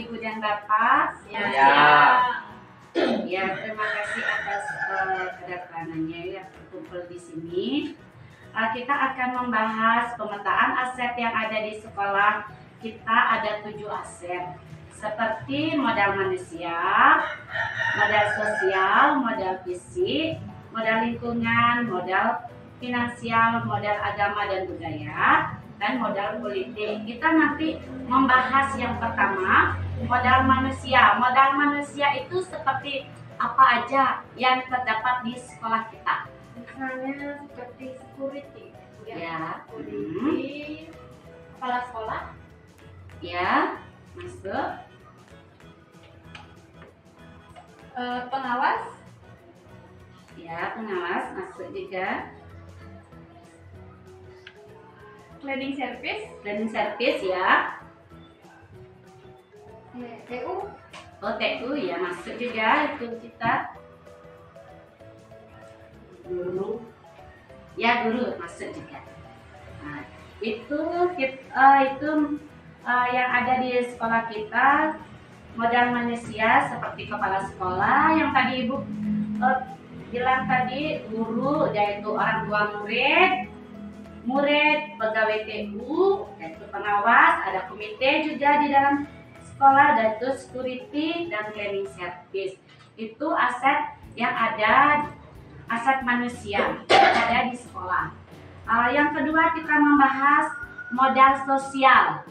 Ibu dan Bapak. Ya. Ya, terima kasih atas kedatangannya ya berkumpul di sini. Kita akan membahas pemetaan aset yang ada di sekolah. Kita ada 7 aset, seperti modal manusia, modal sosial, modal fisik, modal lingkungan, modal finansial, modal agama dan budaya, dan modal politik. Kita nanti membahas yang pertama, modal manusia. Modal manusia itu seperti apa aja yang terdapat di sekolah kita? Misalnya seperti security, Ya. security, kepala sekolah, Ya, masuk. pengawas, Ya, pengawas masuk juga. cleaning service, Cleaning service ya. TU, OTU ya masuk juga itu kita. Guru. Ya, guru masuk juga. Nah, itu yang ada di sekolah kita, modal manusia seperti kepala sekolah yang tadi Ibu bilang tadi, guru yaitu orang tua murid, pegawai TU yaitu pengawas, ada komite juga di dalam sekolah, dan itu security dan cleaning service. Itu aset yang ada, aset manusia yang ada di sekolah. Yang kedua kita membahas modal sosial.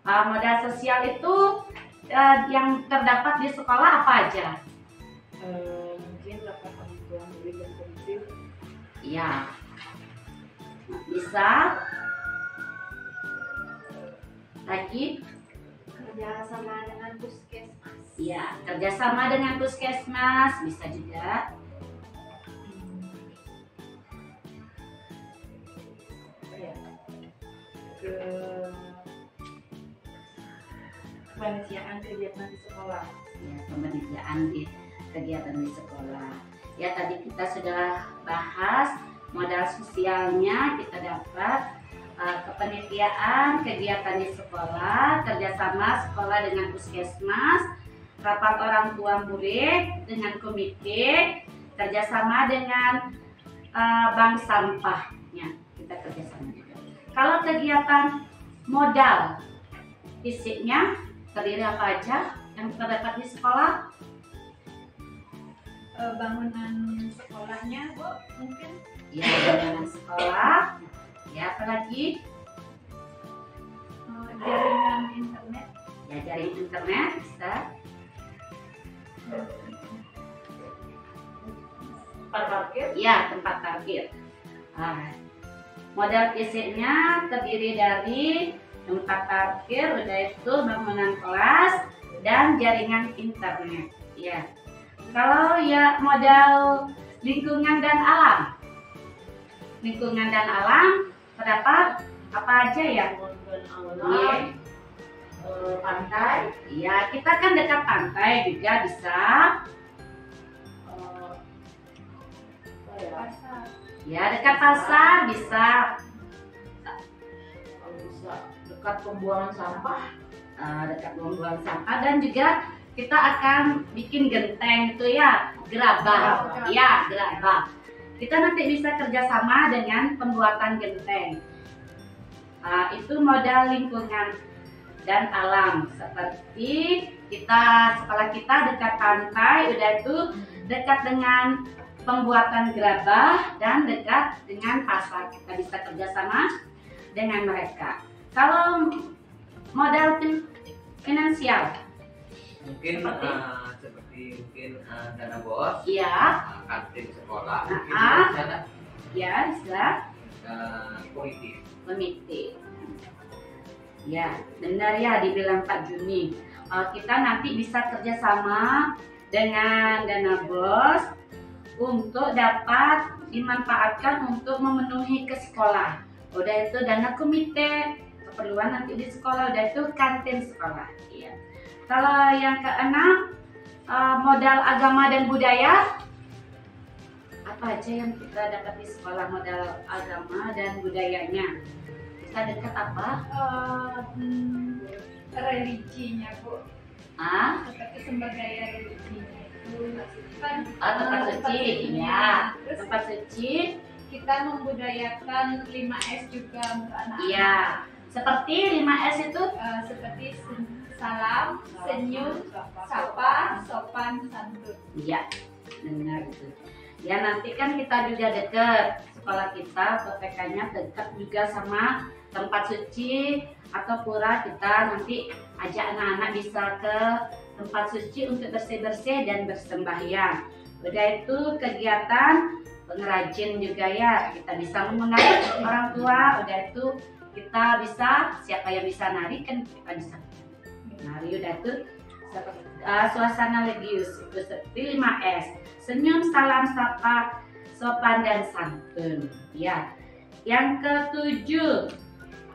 Modal sosial itu yang terdapat di sekolah apa aja? mungkin dapat bantuan dari dan politik, Ya, bisa lagi. kerjasama dengan puskesmas, Ya, kerjasama dengan puskesmas bisa juga. kepanitiaan kegiatan di sekolah. Ya, kepanitiaan di kegiatan di sekolah. Ya, tadi kita sudah bahas modal sosialnya, kita dapat kepanitiaan kegiatan di sekolah, kerjasama sekolah dengan puskesmas, rapat orang tua murid dengan komite, kerjasama dengan bank sampahnya, kita kerjasama juga. Kalau kegiatan modal fisiknya terdiri apa aja yang terdapat di sekolah? Bangunan sekolahnya, Bu, mungkin Ya, bangunan sekolah. Ya, apalagi? jaringan internet, Ya, jaring internet bisa. tempat parkir, Ya, tempat parkir. Modal fisiknya terdiri dari tempat parkir, udah itu bangunan kelas dan jaringan internet. Ya. Kalau ya modal lingkungan dan alam. Lingkungan dan alam terdapat apa aja ya? alam, pantai, Ya, kita kan dekat pantai juga bisa. pasar, Ya, dekat pasar bisa. kalau bisa dekat pembuangan sampah, Dekat pembuangan sampah, dan juga kita akan bikin genteng itu ya, gerabah. Ya, gerabah. Kita nanti bisa kerjasama dengan pembuatan genteng. Itu modal lingkungan dan alam, seperti sekolah kita dekat pantai, udah itu dekat dengan pembuatan gerabah dan dekat dengan pasar. Kita bisa kerjasama dengan mereka. Kalau modal finansial, mungkin seperti dana bos, ya, kantin sekolah, Ah, mungkin ah. di sana ya bisa politik. komite. Ya, benar ya dibilang Pak Juni. Kita nanti bisa kerjasama dengan dana bos untuk dapat dimanfaatkan untuk memenuhi ke sekolah. Udah itu dana komite, keperluan nanti di sekolah, udah itu kantin sekolah. Iya. Kalau yang keenam, modal agama dan budaya. Apa aja yang kita dapat di sekolah modal agama dan budayanya? Kita dekat apa? religinya, Bu. Seperti sumber daya religinya itu kan Tempat suci, ya. Terus Tempat suci, kita membudayakan 5S juga untuk anak-anak. iya. Seperti 5S itu, Seperti salam, senyum, sapa, sopan, santun. iya, benar itu. Ya nanti kan kita juga deket sekolah kita, TK-nya dekat juga sama tempat suci atau pura. Kita nanti ajak anak-anak bisa ke tempat suci untuk bersih-bersih dan bersembahyang. Udah itu kegiatan pengrajin juga ya, kita bisa mengundang orang tua. Udah itu kita bisa, siapa yang bisa nari kan kita bisa nari. Udah itu suasana religius itu seperti 5S, senyum, salam, sapa, sopan dan santun. Ya, yang ketujuh,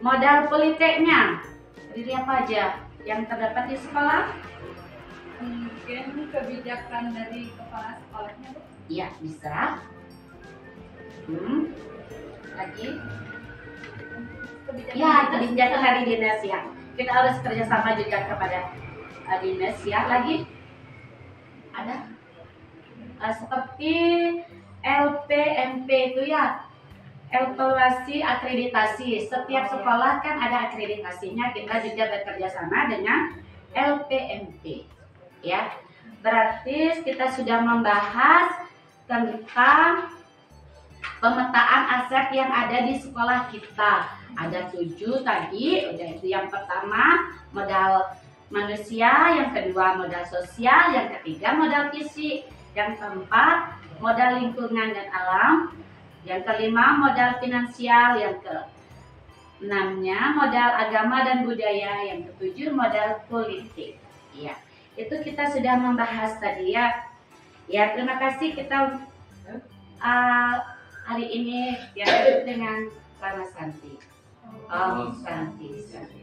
modal politiknya. Terdiri apa aja yang terdapat di sekolah? Mungkin kebijakan dari kepala sekolahnya, Bu. Iya, bisa. Lagi? Kebijakan Ya, kebijakan dari dinas ya. Kita harus kerjasama juga kepada dinas ya. Lagi? Ada? Seperti LPMP itu ya, evaluasi akreditasi. Setiap sekolah kan ada akreditasinya. Kita juga bekerja sama dengan LPMP. Ya, berarti kita sudah membahas tentang pemetaan aset yang ada di sekolah kita. Ada 7 tadi. Udah itu yang pertama modal manusia, yang kedua modal sosial, yang ketiga modal fisik, yang keempat modal lingkungan dan alam, yang kelima modal finansial, yang keenamnya modal agama dan budaya, yang ketujuh modal politik. Ya, itu kita sudah membahas tadi ya. Ya, terima kasih. Kita hari ini dialog dengan Rama Santi. Om Santi. Santi.